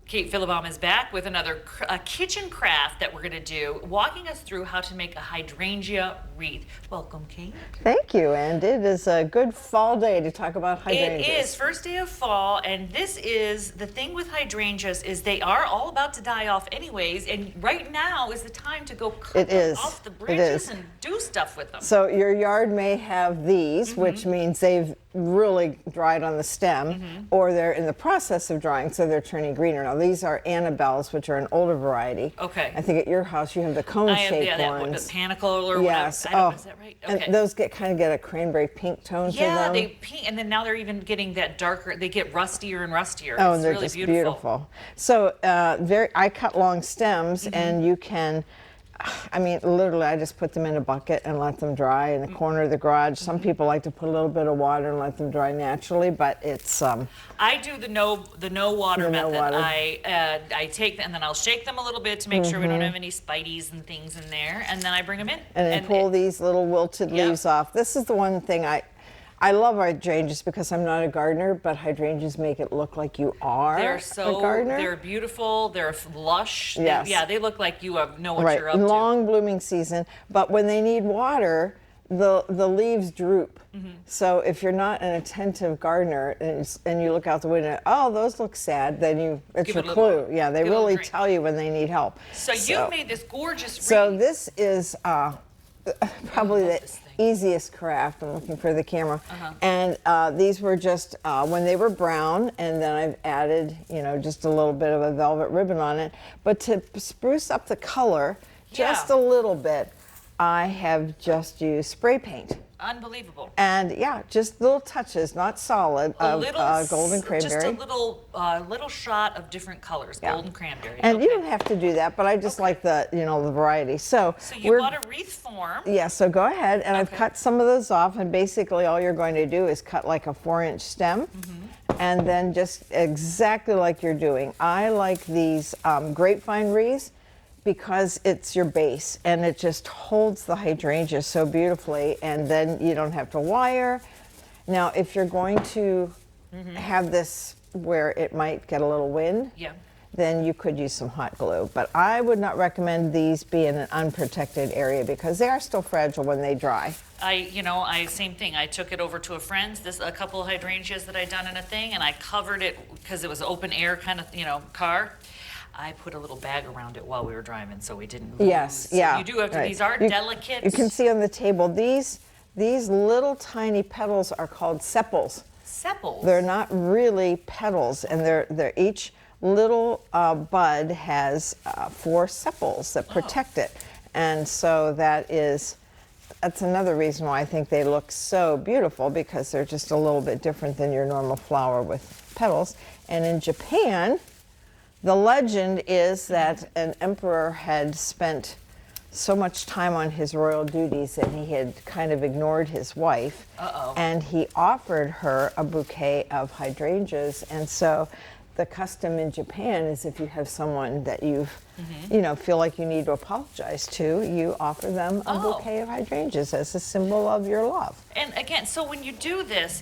Kate Philobaum is back with another kitchen craft that we're going to do, walking us through how to make a hydrangea wreath. Welcome, Kate. Thank you, and it is a good fall day to talk about hydrangeas. It is first day of fall, and this is the thing with hydrangeas is they are all about to die off anyways, and right now is the time to go cut them off the branches and do stuff with them. So your yard may have these, which means they've really dried on the stem, or they're in the process of drying, so they're turning greener. Now these are Annabelles, which are an older variety. Okay. I think at your house you have the cone-shaped ones. The panicle or yes. whatever. Is that right? Okay. And those kind of get a cranberry pink tone to them. Yeah, they pink, and then now they're even getting that darker. They get rustier and rustier. Oh, it's they're really just beautiful. So I cut long stems, and you can. I mean, literally, I just put them in a bucket and let them dry in the corner of the garage. Some people like to put a little bit of water and let them dry naturally, but it's. I do the no water method. No water. I take them and then I'll shake them a little bit to make sure we don't have any spideys and things in there, and then I bring them in. And then pull these little wilted leaves off. This is the one thing I love hydrangeas because I'm not a gardener, but hydrangeas make it look like you are a gardener. They're beautiful, they're lush. Yes. They look like you know what you're up to. Long blooming season, but when they need water, the leaves droop. So if you're not an attentive gardener and you look out the window, oh, those look sad, then it's your clue. Yeah, they really tell you when they need help. So you made this gorgeous wreath. So this is probably the easiest craft. I'm looking for the camera. And these were just when they were brown, and then I've added, just a little bit of a velvet ribbon on it. But to spruce up the color just a little bit, I have just used spray paint. Unbelievable. And just little touches, not solid, of golden cranberry. Just a little shot of different colors, golden cranberry. And you don't have to do that, but I just like the the variety. So you bought a wreath form. Yeah, so go ahead, and I've cut some of those off, and basically all you're going to do is cut like a 4-inch stem, and then just exactly like you're doing. I like these grapevine wreaths, because it's your base and it just holds the hydrangea so beautifully, and then you don't have to wire. Now, if you're going to have this where it might get a little wind, then you could use some hot glue. But I would not recommend these be in an unprotected area because they are still fragile when they dry. Same thing. I took it over to a friend's, a couple of hydrangeas that I'd done in a thing, and I covered it because it was open air kind of car. I put a little bag around it while we were driving, so we didn't lose. Yes, so you do have to. These are delicate. You can see on the table these little tiny petals are called sepals. Sepals. They're not really petals, and they're each little bud has 4 sepals that protect it, and so that's another reason why I think they look so beautiful, because they're just a little bit different than your normal flower with petals. And in Japan, the legend is that an emperor had spent so much time on his royal duties that he had kind of ignored his wife. And he offered her a bouquet of hydrangeas. And so the custom in Japan is if you have someone that you've, feel like you need to apologize to, you offer them a bouquet of hydrangeas as a symbol of your love. And again, so when you do this,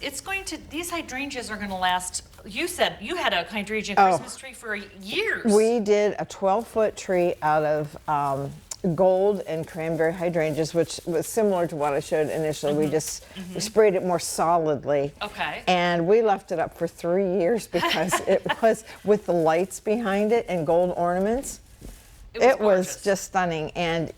these hydrangeas are going to last. You said you had a hydrangea Christmas tree for years. We did a 12-foot tree out of gold and cranberry hydrangeas, which was similar to what I showed initially. We just sprayed it more solidly. Okay. And we left it up for 3 years because it was with the lights behind it and gold ornaments. It was just stunning. And,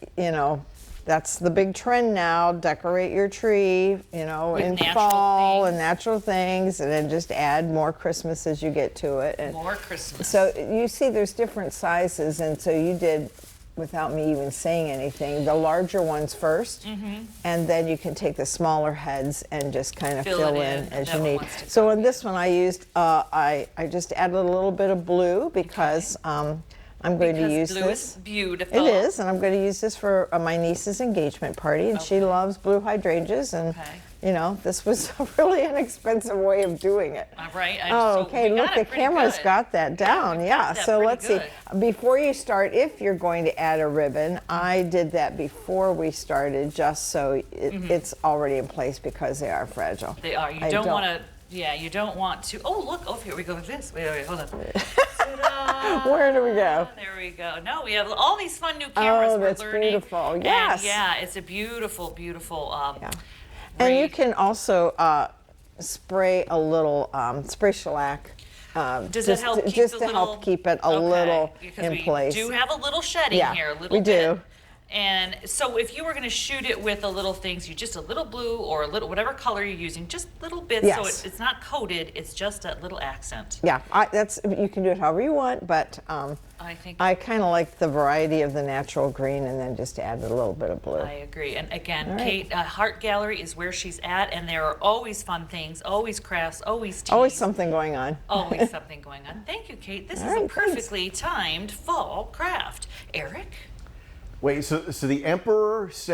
that's the big trend now. Decorate your tree, in fall and natural things, and then just add more Christmas as you get to it. And more Christmas. so you see there's different sizes, and so you did, without me even saying anything, the larger ones first, and then you can take the smaller heads and just kind of fill in as you need. So on this one I used, I just added a little bit of blue because I'm going to use blue this. Is beautiful. It is, and I'm going to use this for my niece's engagement party, and she loves blue hydrangeas, and this was a really inexpensive way of doing it. All right. Look, the camera's got that down. Yeah, so let's see. Before you start, if you're going to add a ribbon, I did that before we started, just so it's already in place because they are fragile. They are. You don't want Yeah, you don't want to. Oh, look! Oh, here we go with this. Wait, hold on. Ta-da! Where do we go? There we go. No, we have all these fun new cameras. Oh, that's we're learning. beautiful. And Yes. yeah, it's a beautiful, beautiful. Yeah. And you reed. can also spray a little spray shellac. Does just, it help keep just the to little, help keep it a okay, little because in we place? do have a little shedding Yeah, here, a little we bit. do. And so if you were going to shoot it with a little things, you just a little blue or a little whatever color you're using, just little bits, so Yes. it's not coated. It's just a little accent. Yeah, that's you can do it however you want, but I think I kind of like the variety of the natural green, and then just add a little bit of blue. I agree. And again, All right. Kate, Heart Gallery is where she's at, and there are always fun things, always crafts, always teas. Always something going on. Always something going on. Thank you, Kate. This All is a right, thanks. perfectly timed fall craft. Eric? Wait, so the emperor sent